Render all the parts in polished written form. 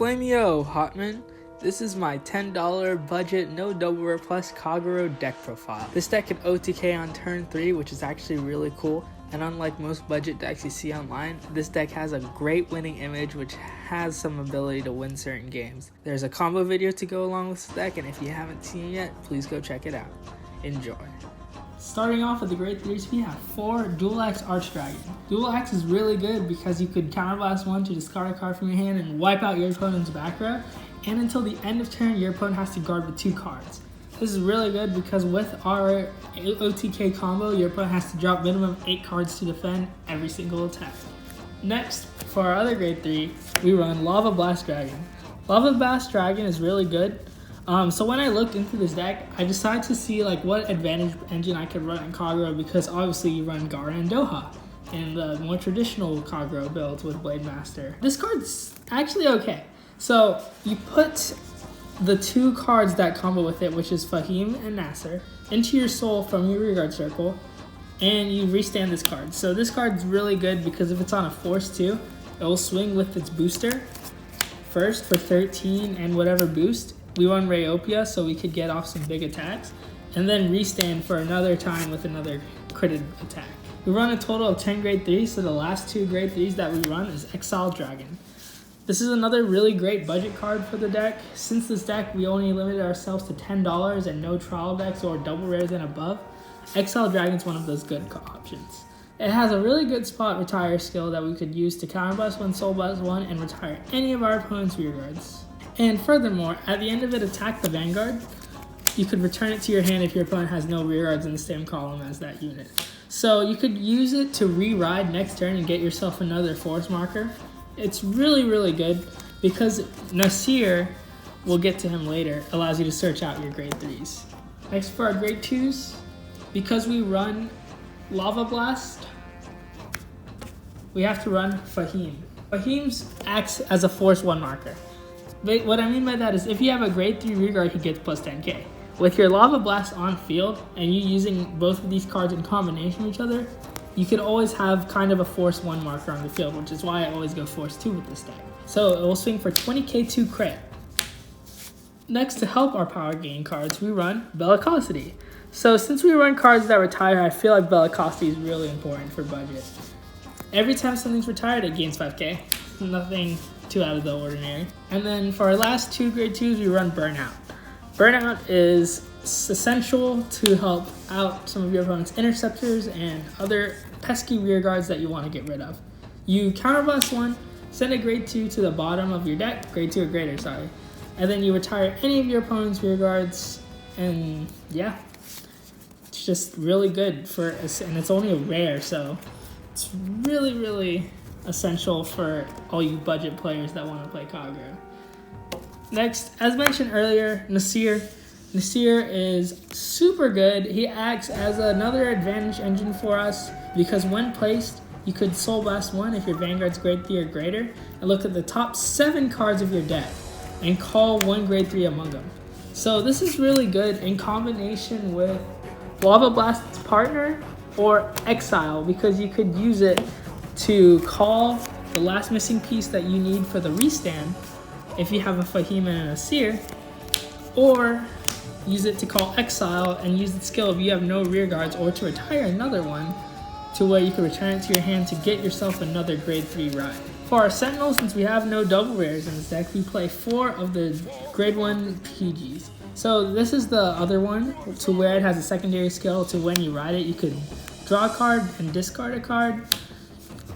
Flamio, Hotman. This is my $10 budget, no double rare plus Kagero deck profile. This deck can OTK on turn 3, which is actually really cool. And unlike most budget decks you see online, this deck has a great winning image which has some ability to win certain games. There's a combo video to go along with this deck, and if you haven't seen it yet, please go check it out. Enjoy. Starting off with the great 3s, we have 4 Dual Axe Archdragon. Dual Axe is really good because you could counterblast 1 to discard a card from your hand and wipe out your opponent's back row, and until the end of turn, your opponent has to guard with 2 cards. This is really good because with our OTK combo, your opponent has to drop minimum 8 cards to defend every single attack. Next, for our other grade 3, we run Lava Blast Dragon. Lava Blast Dragon is really good. So when I looked into this deck, I decided to see what advantage engine I could run in Kagero, because obviously you run Gara and Doha in the more traditional Kagero builds with Blade Master. This card's actually okay. So you put the 2 cards that combo with it, which is Fahim and Nasser, into your soul from your rearguard circle, and you restand this card. So this card's really good because if it's on a force 2, it will swing with its booster first for 13 and whatever boost. We run Rayopia so we could get off some big attacks, and then restand for another time with another critted attack. We run a total of 10 grade 3s, so the last 2 grade 3s that we run is Archdragon. This is another really great budget card for the deck. Since this deck, we only limited ourselves to $10 and no trial decks or double rares and above. Archdragon is one of those good options. It has a really good spot retire skill that we could use to counterblast 1, soul blast 1, and retire any of our opponent's rearguards. And furthermore, at the end of it, attack the Vanguard. You could return it to your hand if your opponent has no rearguards in the same column as that unit. So you could use it to re-ride next turn and get yourself another force marker. It's really, really good because Nasir, we'll get to him later, allows you to search out your grade 3s. Next for our grade 2s, because we run Lava Blast, we have to run Fahim. Fahim acts as a force 1 marker. But what I mean by that is if you have a grade 3 rearguard, he gets plus 10k. With your Lava Blast on field and you using both of these cards in combination with each other, you could always have kind of a force 1 marker on the field, which is why I always go force 2 with this deck. So it will swing for 20k 2 crit. Next, to help our power gain cards, we run Bellicosity. So since we run cards that retire, I feel like Bellicosity is really important for budget. Every time something's retired, it gains 5k. Nothing too out of the ordinary. And then for our last 2 grade 2s, we run Burnout. Burnout is essential to help out some of your opponent's interceptors and other pesky rearguards that you want to get rid of. You counterblast 1, send a grade 2 to the bottom of your deck, grade 2 or greater, sorry, and then you retire any of your opponent's rearguards, and yeah, it's just really good for, and it's only a rare, so it's really, really essential for all you budget players that want to play Kagero. Next, as mentioned earlier, Nasir. Nasir is super good. He acts as another advantage engine for us because when placed, you could soul blast 1 if your Vanguard's grade 3 or greater, and look at the top 7 cards of your deck and call 1 grade 3 among them. So this is really good in combination with Lava Blast's partner or Exile, because you could use it to call the last missing piece that you need for the restand if you have a Fahim and a Nasir, or use it to call Exile and use the skill if you have no rearguards, or to retire another one to where you can return it to your hand to get yourself another grade 3 ride. For our Sentinel, since we have no double rares in this deck, we play 4 of the grade 1 PGs. So this is the other one to where it has a secondary skill to when you ride it, you could draw a card and discard a card.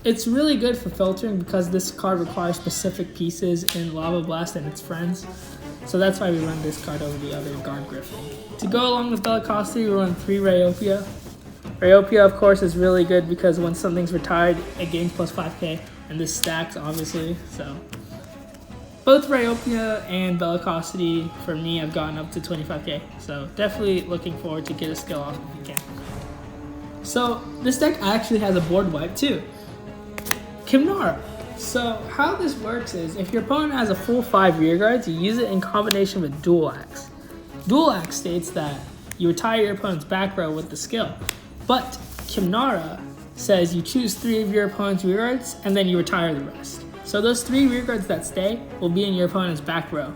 It's really good for filtering because this card requires specific pieces in Lava Blast and its friends. So that's why we run this card over the other Guard Griffin. To go along with Bellicosity, we run 3 Rayopia. Rayopia, of course, is really good because when something's retired, it gains plus 5k, and this stacks, obviously. So both Rayopia and Bellicosity, for me, have gotten up to 25k. So definitely looking forward to get a skill off if you can. So this deck actually has a board wipe too. Kimnara. So how this works is if your opponent has a full 5 rearguards, you use it in combination with Dual Axe. Dual Axe states that you retire your opponent's back row with the skill, but Kimnara says you choose 3 of your opponent's rearguards and then you retire the rest. So So those 3 rear guards that stay will be in your opponent's back row.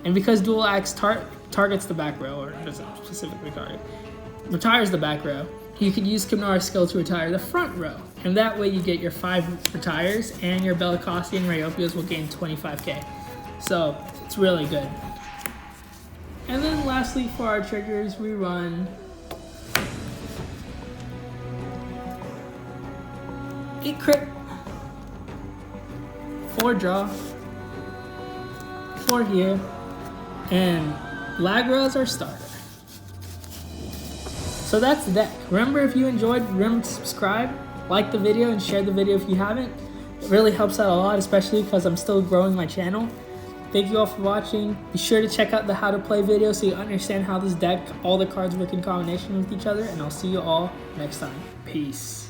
And because Dual Axe targets the back row, or doesn't specifically target, retires the back row, you could use Kimnara's skill to retire the front row. And that way you get your 5 retires, and your Bellicosti and Rayopios will gain 25k. So it's really good. And then lastly for our triggers, we run a crit, 4 draw, 4 here, and Lagra is our starter. So that's the deck. Remember, if you enjoyed, remember to subscribe, like the video, and share the video if you haven't. It really helps out a lot, especially because I'm still growing my channel. Thank you all for watching. Be sure to check out the how to play video so you understand how this deck, all the cards work in combination with each other, and I'll see you all next time. Peace.